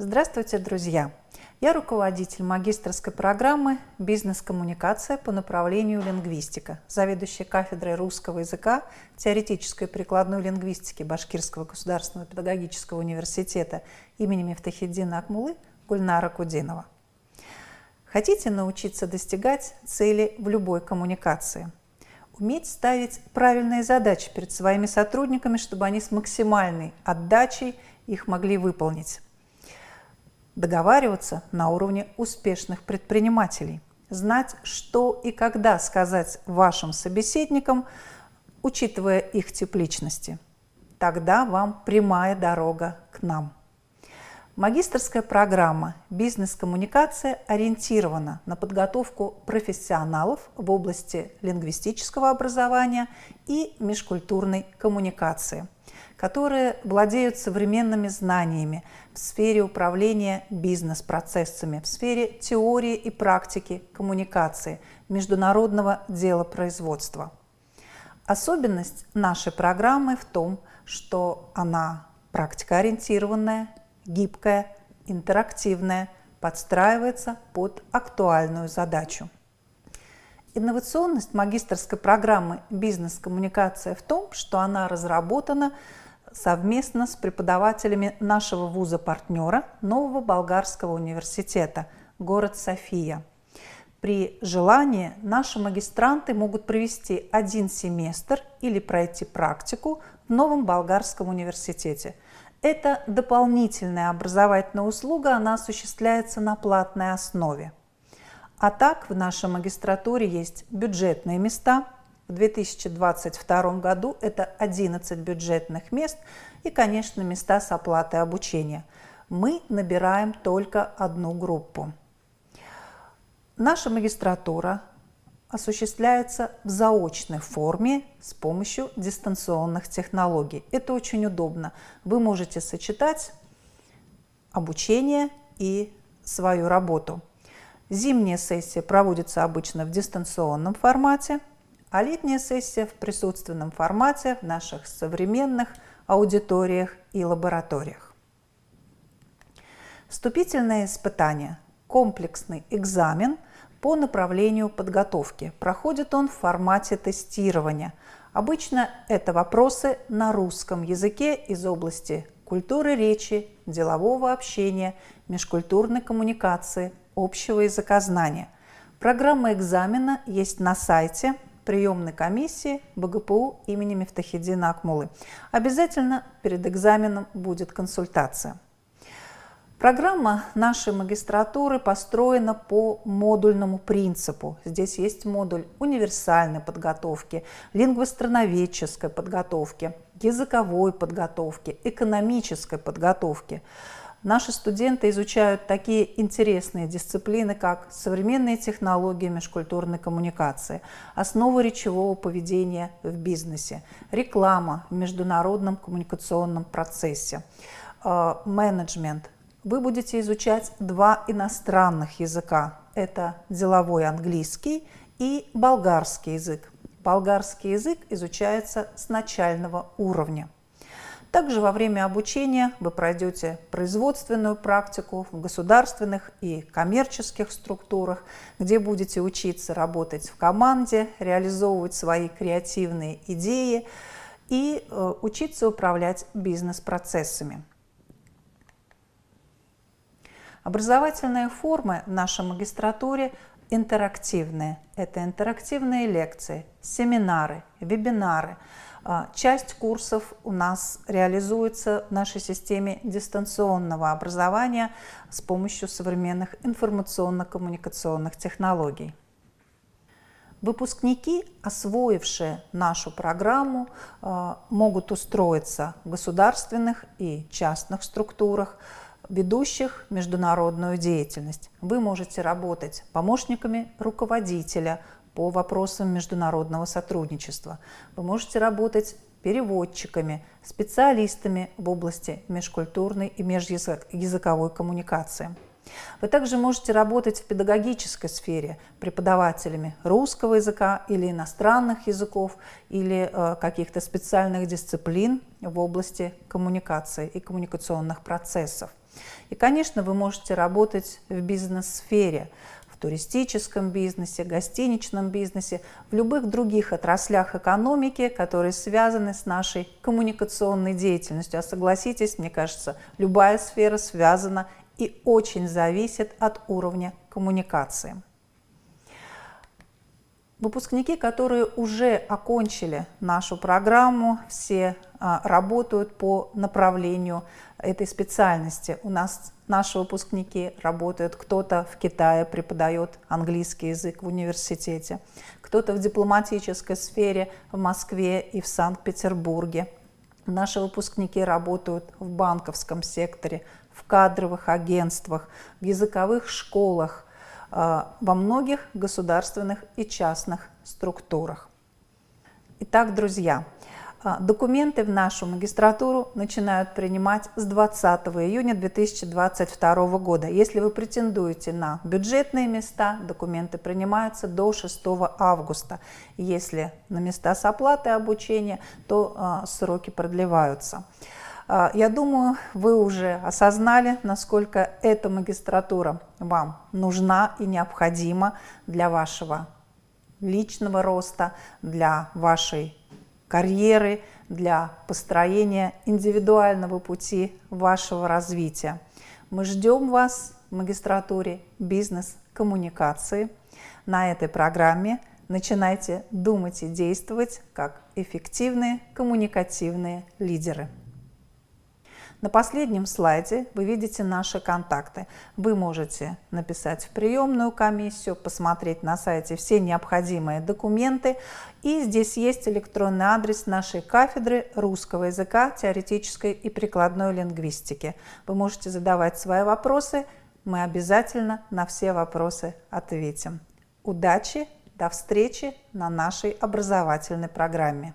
Здравствуйте, друзья! Я руководитель магистерской программы «Бизнес-коммуникация» по направлению лингвистика, заведующая кафедрой русского языка, теоретической и прикладной лингвистики Башкирского государственного педагогического университета имени Мифтахетдина Акмуллы Гульнара Кудинова. Хотите научиться достигать цели в любой коммуникации? Уметь ставить правильные задачи перед своими сотрудниками, чтобы они с максимальной отдачей их могли выполнить. Договариваться на уровне успешных предпринимателей. Знать, что и когда сказать вашим собеседникам, учитывая их тип личности. Тогда вам прямая дорога к нам. Магистерская программа «Бизнес-коммуникация» ориентирована на подготовку профессионалов в области лингвистического образования и межкультурной коммуникации, которые владеют современными знаниями в сфере управления бизнес-процессами, в сфере теории и практики коммуникации, международного делопроизводства. Особенность нашей программы в том, что она практикоориентированная, гибкая, интерактивная, подстраивается под актуальную задачу. Инновационность магистерской программы «Бизнес-коммуникация» в том, что она разработана совместно с преподавателями нашего вуза-партнера Нового Болгарского университета, город София. При желании наши магистранты могут провести один семестр или пройти практику в Новом Болгарском университете. Это дополнительная образовательная услуга, она осуществляется на платной основе. А так в нашей магистратуре есть бюджетные места. В 2022 году это 11 бюджетных мест и, конечно, места с оплатой обучения. Мы набираем только одну группу. Наша магистратура осуществляется в заочной форме с помощью дистанционных технологий. Это очень удобно. Вы можете сочетать обучение и свою работу. Зимняя сессия проводится обычно в дистанционном формате, а летняя сессия в присутственном формате в наших современных аудиториях и лабораториях. Вступительное испытание. Комплексный экзамен по направлению подготовки. Проходит он в формате тестирования. Обычно это вопросы на русском языке из области культуры речи, делового общения, межкультурной коммуникации, общего языкознания. Программа экзамена есть на сайте приемной комиссии БГПУ имени Мифтахетдина Акмуллы. Обязательно перед экзаменом будет консультация. Программа нашей магистратуры построена по модульному принципу. Здесь есть модуль универсальной подготовки, лингвостроноведческой подготовки, языковой подготовки, экономической подготовки. Наши студенты изучают такие интересные дисциплины, как современные технологии межкультурной коммуникации, основы речевого поведения в бизнесе, реклама в международном коммуникационном процессе, менеджмент. Вы будете изучать два иностранных языка. Это деловой английский и болгарский язык. Болгарский язык изучается с начального уровня. Также во время обучения вы пройдете производственную практику в государственных и коммерческих структурах, где будете учиться работать в команде, реализовывать свои креативные идеи и учиться управлять бизнес-процессами. Образовательные формы в нашей магистратуре интерактивные. Это интерактивные лекции, семинары, вебинары. Часть курсов у нас реализуется в нашей системе дистанционного образования с помощью современных информационно-коммуникационных технологий. Выпускники, освоившие нашу программу, могут устроиться в государственных и частных структурах, ведущих международную деятельность. Вы можете работать помощниками руководителя по вопросам международного сотрудничества. Вы можете работать переводчиками, специалистами в области межкультурной и межязыковой коммуникации. Вы также можете работать в педагогической сфере преподавателями русского языка или иностранных языков, или каких-то специальных дисциплин в области коммуникации и коммуникационных процессов. И, конечно, вы можете работать в бизнес-сфере, в туристическом бизнесе, гостиничном бизнесе, в любых других отраслях экономики, которые связаны с нашей коммуникационной деятельностью. А согласитесь, мне кажется, любая сфера связана и очень зависит от уровня коммуникации. Выпускники, которые уже окончили нашу программу, все работают по направлению этой специальности. У нас наши выпускники работают, кто-то в Китае преподает английский язык в университете, кто-то в дипломатической сфере в Москве и в Санкт-Петербурге. Наши выпускники работают в банковском секторе, в кадровых агентствах, в языковых школах, во многих государственных и частных структурах. Итак, друзья, документы в нашу магистратуру начинают принимать с 20 июня 2022 года. Если вы претендуете на бюджетные места, документы принимаются до 6 августа. Если на места с оплатой обучения, то сроки продлеваются. Я думаю, вы уже осознали, насколько эта магистратура вам нужна и необходима для вашего личного роста, для вашей карьеры, для построения индивидуального пути вашего развития. Мы ждем вас в магистратуре бизнес-коммуникации. На этой программе начинайте думать и действовать как эффективные коммуникативные лидеры. На последнем слайде вы видите наши контакты. Вы можете написать в приемную комиссию, посмотреть на сайте все необходимые документы. И здесь есть электронный адрес нашей кафедры русского языка, теоретической и прикладной лингвистики. Вы можете задавать свои вопросы, мы обязательно на все вопросы ответим. Удачи, до встречи на нашей образовательной программе.